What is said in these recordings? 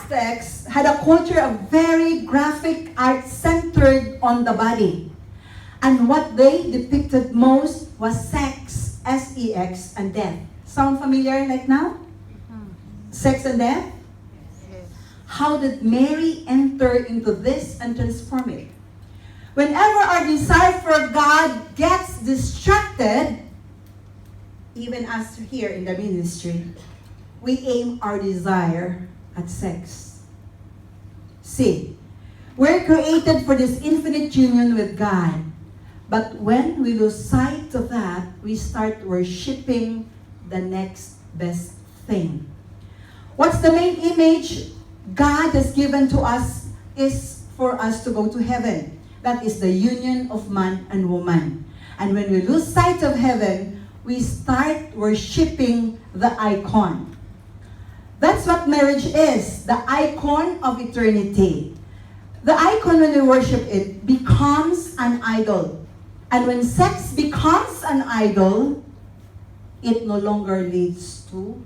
Aztecs had a culture of very graphic art centered on the body. And what they depicted most was sex, S-E-X, and death. Sound familiar like now? Sex and death? How did Mary enter into this and transform it? Whenever our desire for God gets distracted, even us here in the ministry, we aim our desire at sex. See, we're created for this infinite union with God. But when we lose sight of that, we start worshiping the next best thing. What's the main image God has given to us is for us to go to heaven. That is the union of man and woman. And when we lose sight of heaven, we start worshiping the icon. That's what marriage is, the icon of eternity. The icon, when we worship it, becomes an idol. And when sex becomes an idol, it no longer leads to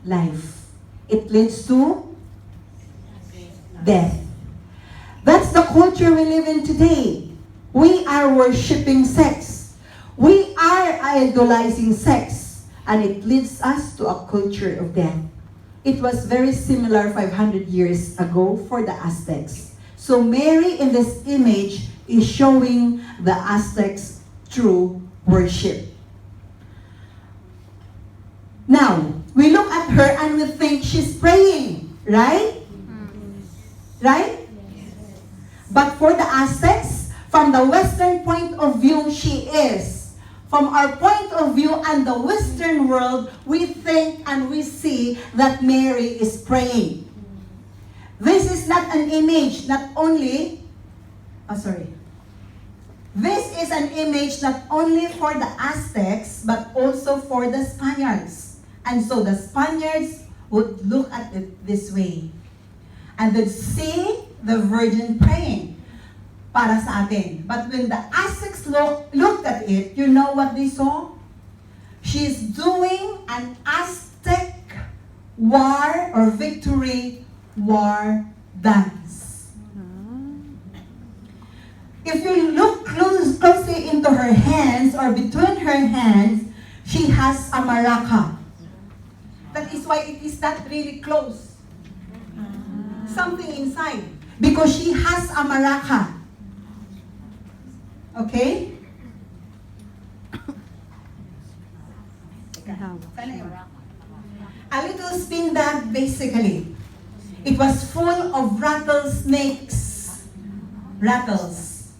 life. It leads to death. That's the culture we live in today. We are worshiping sex. We are idolizing sex. And it leads us to a culture of death. It was very similar 500 years ago for the Aztecs. So Mary in this image is showing the Aztecs true worship. Now, we look at her and we think she's praying, right? Right? But for the Aztecs, from the Western point of view, she is. From our point of view and the Western world, we think and we see that Mary is praying. This is not an image, not only, This is an image not only for the Aztecs, but also for the Spaniards. And so the Spaniards would look at it this way. And they'd see the Virgin praying para sa atin. But when the Aztecs looked at it, you know what they saw? She's doing an Aztec war or victory war dance. If you look closely into her hands or between her hands, she has a maraca. That is why it is not really close. Something inside. Because she has a maraca. Okay? A little spin bag, basically. It was full of rattlesnakes. Rattles.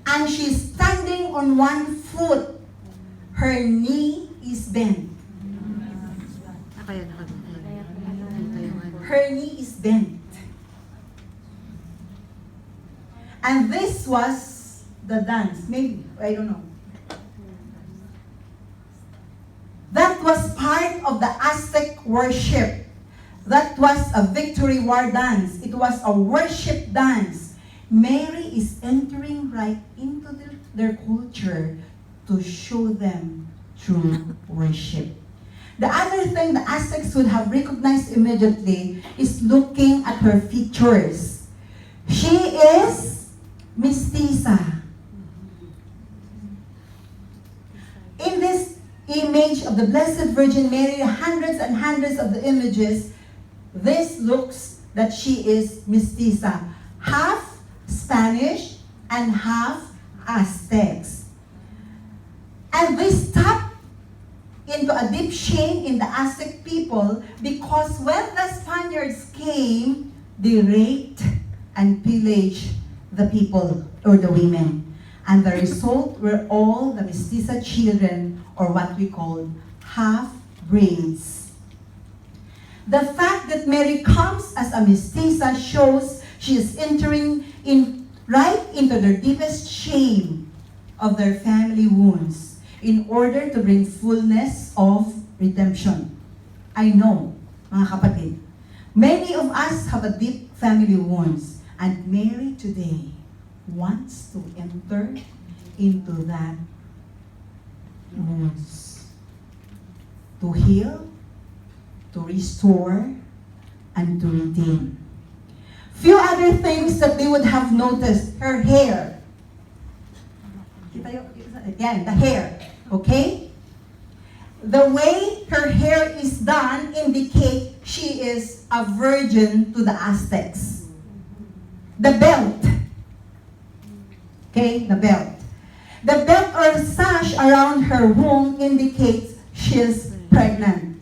And she's standing on one foot. Her knee is bent. Her knee is bent. And this was the dance. Maybe, I don't know. That was part of the Aztec worship. That was a victory war dance. It was a worship dance. Mary is entering right into their culture to show them true worship. The other thing the Aztecs would have recognized immediately is looking at her features. She is mestiza. In this image of the Blessed Virgin Mary, hundreds and hundreds of the images, this looks that she is mestiza. Half Spanish and half Aztecs. And this tapped into a deep shame in the Aztec people because when the Spaniards came, they raped and pillaged the people or the women. And the result were all the mestiza children, or what we call half-breeds. The fact that Mary comes as a mestiza shows she is entering right into the deepest shame of their family wounds in order to bring fullness of redemption. I know, mga kapatid, many of us have a deep family wounds, and Mary today wants to enter into that wounds, to heal, to restore, and to redeem. Few other things that they would have noticed. Her hair. Again, the hair. Okay? The way her hair is done indicates she is a virgin to the Aztecs. The belt. Okay, the belt. The belt or sash around her womb indicates she is pregnant.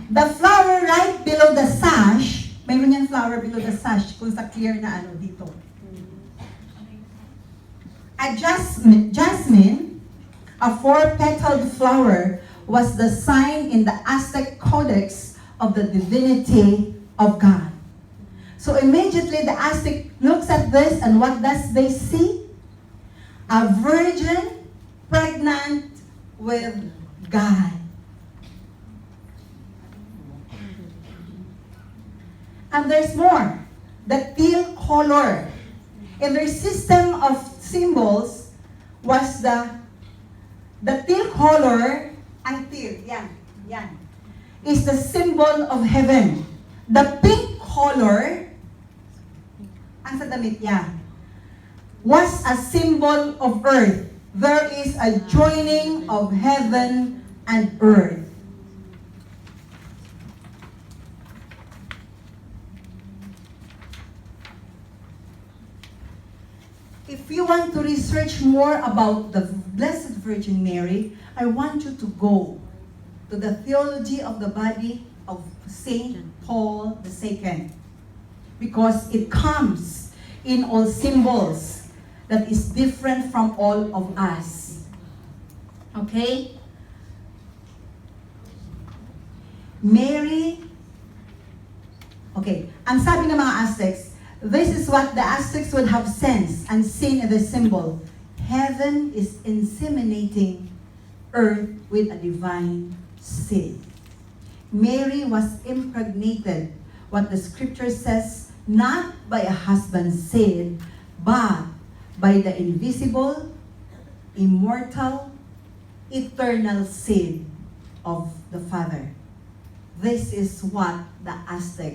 The flower right below the sash, mayroon yan flower below the sash kung sa clear na ano dito. A jasmine, a four-petaled flower, was the sign in the Aztec Codex of the divinity of God. So immediately the Aztec looks at this, and what does they see? A virgin pregnant with God. And there's more. The teal color. In their system of symbols was the teal color, ang teal, yan, is the symbol of heaven. The pink color, ang sa damit yan, was a symbol of earth. There is a joining of heaven and earth. If you want to research more about the Blessed Virgin Mary, I want you to go to the Theology of the Body of Saint Paul II, because it comes in all symbols that is different from all of us. Okay? Mary, okay, ang sabi ng mga Aztecs, this is what the Aztecs would have sensed and seen in the symbol. Heaven is inseminating earth with a divine seed. Mary was impregnated, what the scripture says, not by a husband's seed, but by the invisible, immortal, eternal seed of the Father. This is what the Aztec